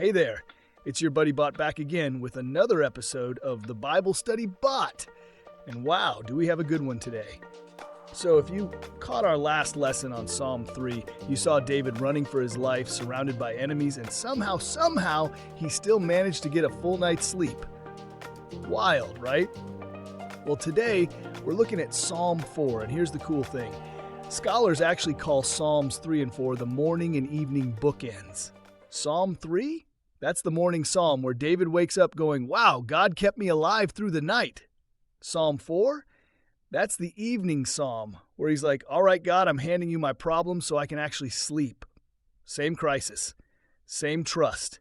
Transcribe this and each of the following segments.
Hey there, it's your buddy Bot back again with another episode of the Bible Study Bot. And wow, do we have a good one today. So if you caught our last lesson on Psalm 3, you saw David running for his life, surrounded by enemies, and somehow, he still managed to get a full night's sleep. Wild, right? Well, today, we're looking at Psalm 4, and here's the cool thing. Scholars actually call Psalms 3 and 4 the morning and evening bookends. Psalm 3? That's the morning psalm where David wakes up going, wow, God kept me alive through the night. Psalm 4? That's the evening psalm where he's like, all right, God, I'm handing you my problems so I can actually sleep. Same crisis, same trust,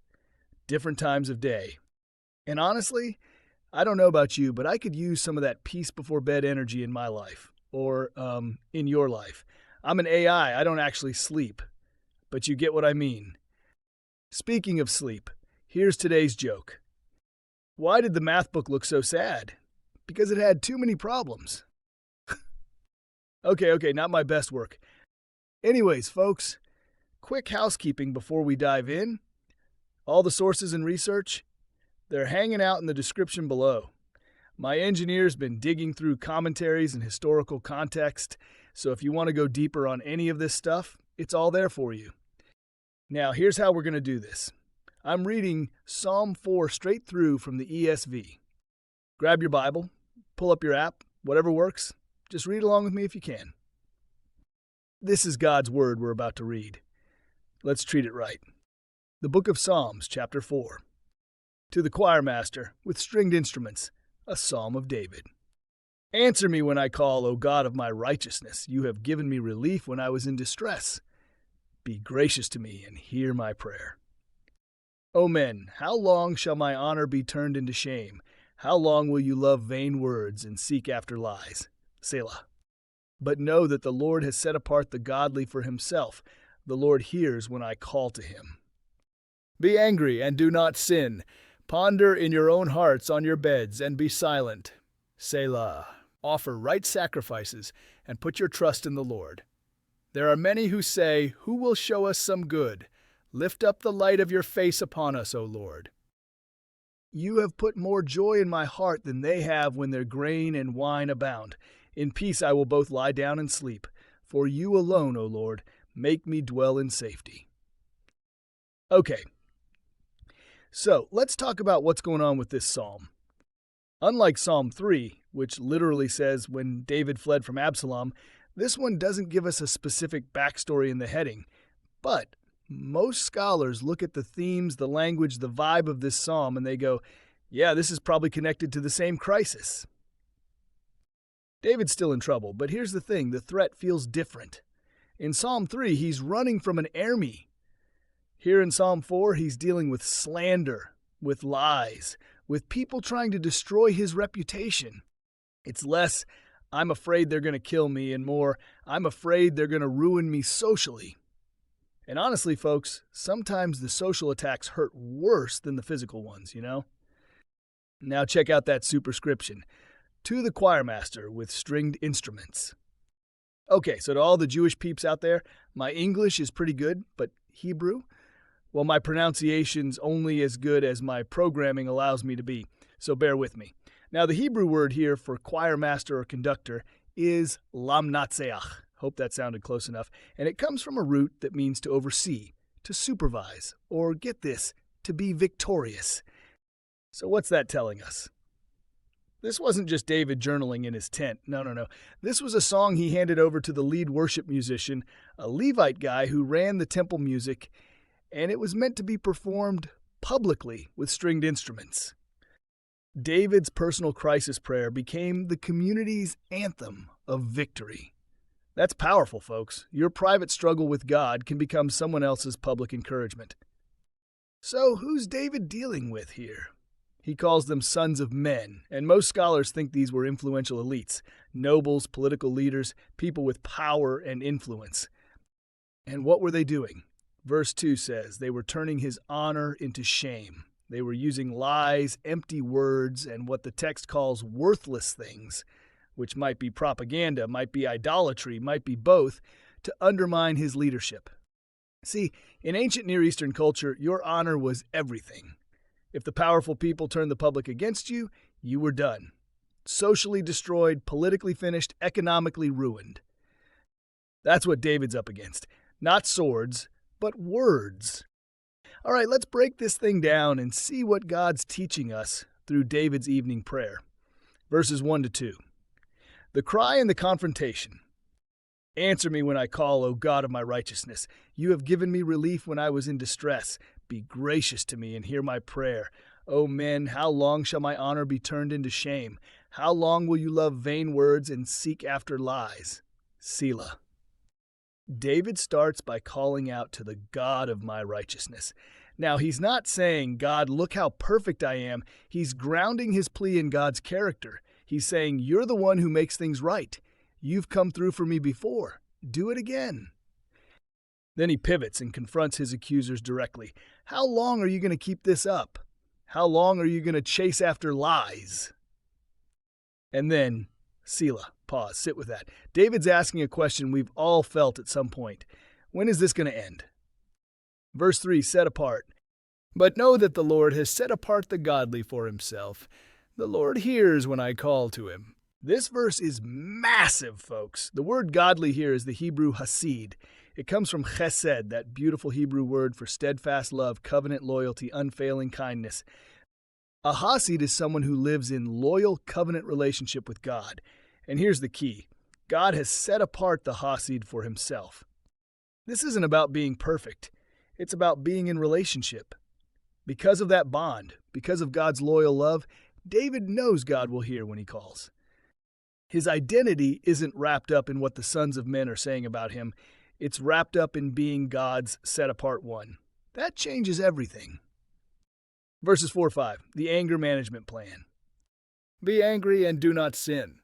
different times of day. And honestly, I don't know about you, but I could use some of that peace before bed energy in my life, or in your life. I'm an AI, I don't actually sleep, but you get what I mean. Speaking of sleep, here's today's joke. Why did the math book look so sad? Because it had too many problems. Okay, not my best work. Anyways, folks, quick housekeeping before we dive in. All the sources and research, they're hanging out in the description below. My engineer's been digging through commentaries and historical context, so if you want to go deeper on any of this stuff, it's all there for you. Now, here's how we're going to do this. I'm reading Psalm 4 straight through from the ESV. Grab your Bible, pull up your app, whatever works. Just read along with me if you can. This is God's Word we're about to read. Let's treat it right. The Book of Psalms, chapter 4. To the choir master, with stringed instruments, a psalm of David. Answer me when I call, O God of my righteousness. You have given me relief when I was in distress. Be gracious to me and hear my prayer. O men, how long shall my honor be turned into shame? How long will you love vain words and seek after lies? Selah. But know that the Lord has set apart the godly for himself. The Lord hears when I call to him. Be angry and do not sin. Ponder in your own hearts on your beds and be silent. Selah. Offer right sacrifices and put your trust in the Lord. There are many who say, who will show us some good? Lift up the light of your face upon us, O Lord. You have put more joy in my heart than they have when their grain and wine abound. In peace I will both lie down and sleep. For you alone, O Lord, make me dwell in safety. Okay, so let's talk about what's going on with this psalm. Unlike Psalm 3, which literally says when David fled from Absalom, this one doesn't give us a specific backstory in the heading, but most scholars look at the themes, the language, the vibe of this psalm, and they go, yeah, this is probably connected to the same crisis. David's still in trouble, but here's the thing, the threat feels different. In Psalm 3, he's running from an enemy. Here in Psalm 4, he's dealing with slander, with lies, with people trying to destroy his reputation. It's less, I'm afraid they're going to kill me, and more, I'm afraid they're going to ruin me socially. And honestly, folks, sometimes the social attacks hurt worse than the physical ones, you know? Now check out that superscription. To the choir master with stringed instruments. Okay, so to all the Jewish peeps out there, my English is pretty good, but Hebrew? Well, my pronunciation's only as good as my programming allows me to be, so bear with me. Now, the Hebrew word here for choir master or conductor is lamnatseach. Hope that sounded close enough. And it comes from a root that means to oversee, to supervise, or get this, to be victorious. So what's that telling us? This wasn't just David journaling in his tent. No. This was a song he handed over to the lead worship musician, a Levite guy who ran the temple music, and it was meant to be performed publicly with stringed instruments. David's personal crisis prayer became the community's anthem of victory. That's powerful, folks. Your private struggle with God can become someone else's public encouragement. So, who's David dealing with here? He calls them sons of men, and most scholars think these were influential elites, nobles, political leaders, people with power and influence. And what were they doing? Verse 2 says they were turning his honor into shame. They were using lies, empty words, and what the text calls worthless things, which might be propaganda, might be idolatry, might be both, to undermine his leadership. See, in ancient Near Eastern culture, your honor was everything. If the powerful people turned the public against you, you were done. Socially destroyed, politically finished, economically ruined. That's what David's up against. Not swords, but words. All right, let's break this thing down and see what God's teaching us through David's evening prayer. Verses 1 to 2. The cry and the confrontation. Answer me when I call, O God of my righteousness. You have given me relief when I was in distress. Be gracious to me and hear my prayer. O men, how long shall my honor be turned into shame? How long will you love vain words and seek after lies? Selah. David starts by calling out to the God of my righteousness. Now, he's not saying, God, look how perfect I am. He's grounding his plea in God's character. He's saying, you're the one who makes things right. You've come through for me before. Do it again. Then he pivots and confronts his accusers directly. How long are you going to keep this up? How long are you going to chase after lies? And then, Selah. Pause. Sit with that. David's asking a question we've all felt at some point. When is this going to end? Verse 3, set apart. But know that the Lord has set apart the godly for himself. The Lord hears when I call to him. This verse is massive, folks. The word godly here is the Hebrew hasid. It comes from chesed, that beautiful Hebrew word for steadfast love, covenant loyalty, unfailing kindness. A hasid is someone who lives in loyal covenant relationship with God. And here's the key. God has set apart the hasid for himself. This isn't about being perfect. It's about being in relationship. Because of that bond, because of God's loyal love, David knows God will hear when he calls. His identity isn't wrapped up in what the sons of men are saying about him. It's wrapped up in being God's set-apart one. That changes everything. Verses 4-5, the anger management plan. Be angry and do not sin.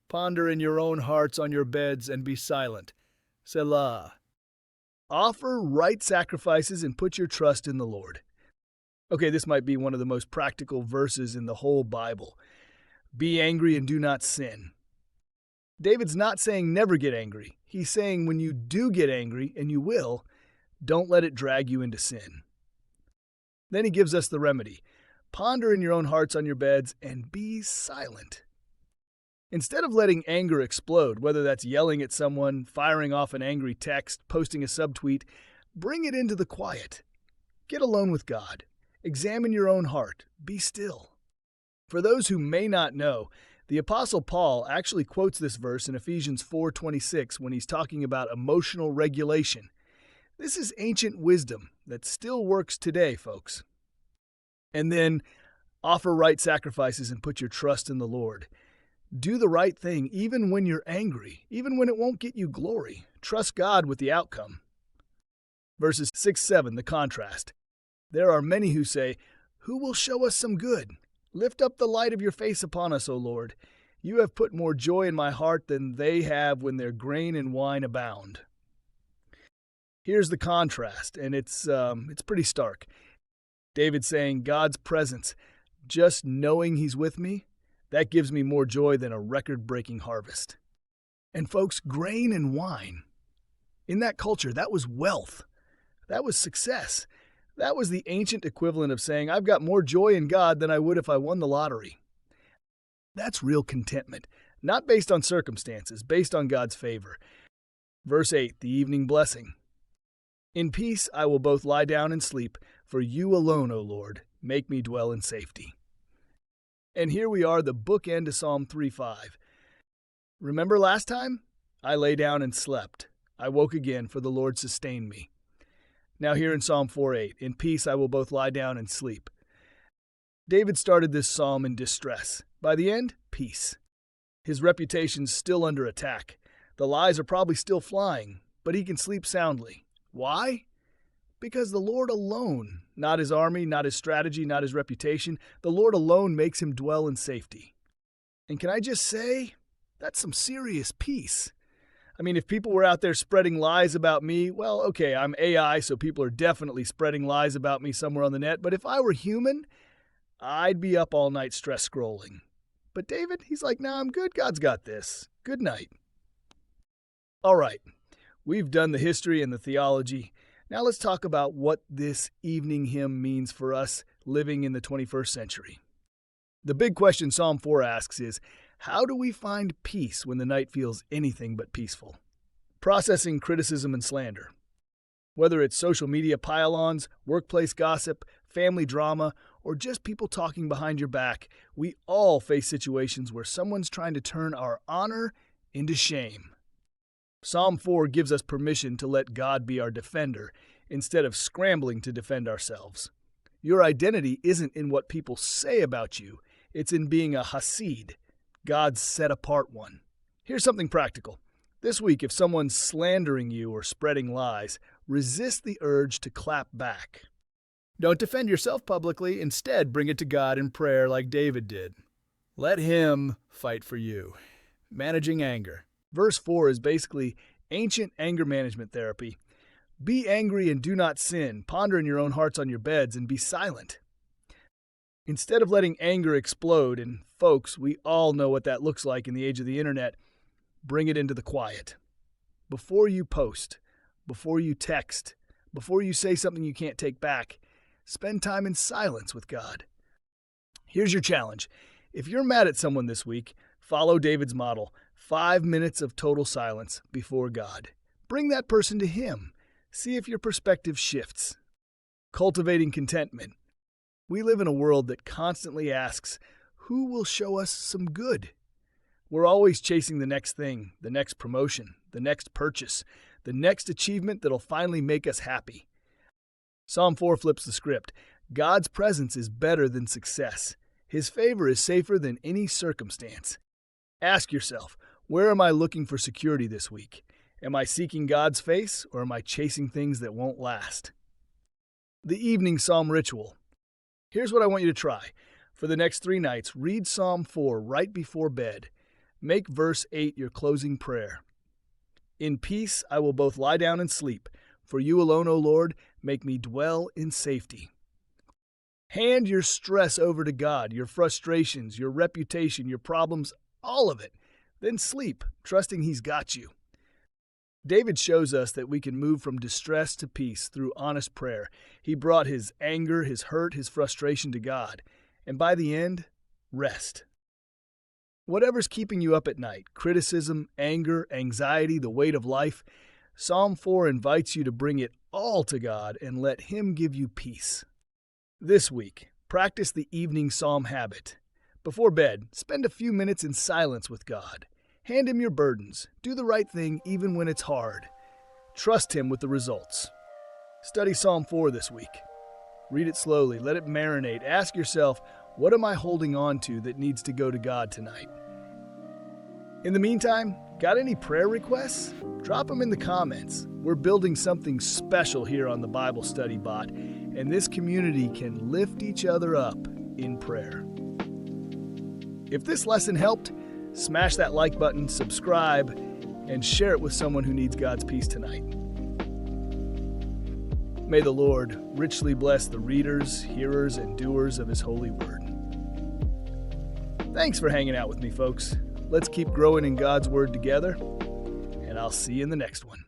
Ponder in your own hearts on your beds and be silent. Selah. Offer right sacrifices and put your trust in the Lord. Okay, this might be one of the most practical verses in the whole Bible. Be angry and do not sin. David's not saying never get angry. He's saying when you do get angry, and you will, don't let it drag you into sin. Then he gives us the remedy. Ponder in your own hearts on your beds and be silent. Instead of letting anger explode, whether that's yelling at someone, firing off an angry text, posting a subtweet, bring it into the quiet. Get alone with God. Examine your own heart. Be still. For those who may not know, the Apostle Paul actually quotes this verse in Ephesians 4:26 when he's talking about emotional regulation. This is ancient wisdom that still works today, folks. And then, offer right sacrifices and put your trust in the Lord. Do the right thing even when you're angry, even when it won't get you glory. Trust God with the outcome. Verses 6-7, the contrast. There are many who say, who will show us some good? Lift up the light of your face upon us, O Lord. You have put more joy in my heart than they have when their grain and wine abound. Here's the contrast, and it's pretty stark. David saying, God's presence, just knowing he's with me, that gives me more joy than a record-breaking harvest. And folks, grain and wine. In that culture, that was wealth. That was success. That was the ancient equivalent of saying, I've got more joy in God than I would if I won the lottery. That's real contentment, not based on circumstances, based on God's favor. Verse 8, the evening blessing. In peace I will both lie down and sleep, for you alone, O Lord, make me dwell in safety. And here we are, the bookend to Psalm 3:5. Remember last time? I lay down and slept. I woke again, for the Lord sustained me. Now here in Psalm 4:8, in peace I will both lie down and sleep. David started this psalm in distress. By the end, peace. His reputation's still under attack. The lies are probably still flying, but he can sleep soundly. Why? Because the Lord alone, not his army, not his strategy, not his reputation, the Lord alone makes him dwell in safety. And can I just say, that's some serious peace. I mean, if people were out there spreading lies about me, well, okay, I'm AI, so people are definitely spreading lies about me somewhere on the net. But if I were human, I'd be up all night stress scrolling. But David, he's like, nah, I'm good. God's got this. Good night. All right, we've done the history and the theology. Now let's talk about what this evening hymn means for us living in the 21st century. The big question Psalm 4 asks is, how do we find peace when the night feels anything but peaceful? Processing criticism and slander. Whether it's social media pile-ons, workplace gossip, family drama, or just people talking behind your back, we all face situations where someone's trying to turn our honor into shame. Psalm 4 gives us permission to let God be our defender instead of scrambling to defend ourselves. Your identity isn't in what people say about you, it's in being a Hasid, God's set-apart one. Here's something practical. This week, if someone's slandering you or spreading lies, resist the urge to clap back. Don't defend yourself publicly. Instead, bring it to God in prayer like David did. Let Him fight for you. Managing anger. Verse 4 is basically ancient anger management therapy. Be angry and do not sin. Ponder in your own hearts on your beds and be silent. Instead of letting anger explode, and folks, we all know what that looks like in the age of the internet, bring it into the quiet. Before you post, before you text, before you say something you can't take back, spend time in silence with God. Here's your challenge. If you're mad at someone this week, follow David's model, 5 minutes of total silence before God. Bring that person to Him. See if your perspective shifts. Cultivating contentment. We live in a world that constantly asks, who will show us some good? We're always chasing the next thing, the next promotion, the next purchase, the next achievement that'll finally make us happy. Psalm 4 flips the script. God's presence is better than success. His favor is safer than any circumstance. Ask yourself, where am I looking for security this week? Am I seeking God's face, or am I chasing things that won't last? The evening psalm ritual. Here's what I want you to try. For the next 3 nights, read Psalm 4 right before bed. Make verse 8 your closing prayer. In peace I will both lie down and sleep. For you alone, O Lord, make me dwell in safety. Hand your stress over to God, your frustrations, your reputation, your problems, all of it. Then sleep, trusting He's got you. David shows us that we can move from distress to peace through honest prayer. He brought his anger, his hurt, his frustration to God. And by the end, rest. Whatever's keeping you up at night, criticism, anger, anxiety, the weight of life, Psalm 4 invites you to bring it all to God and let Him give you peace. This week, practice the evening psalm habit. Before bed, spend a few minutes in silence with God. Hand Him your burdens. Do the right thing even when it's hard. Trust Him with the results. Study Psalm 4 this week. Read it slowly. Let it marinate. Ask yourself, what am I holding on to that needs to go to God tonight? In the meantime, got any prayer requests? Drop them in the comments. We're building something special here on the Bible Study Bot, and this community can lift each other up in prayer. If this lesson helped, smash that like button, subscribe, and share it with someone who needs God's peace tonight. May the Lord richly bless the readers, hearers, and doers of His holy word. Thanks for hanging out with me, folks. Let's keep growing in God's word together, and I'll see you in the next one.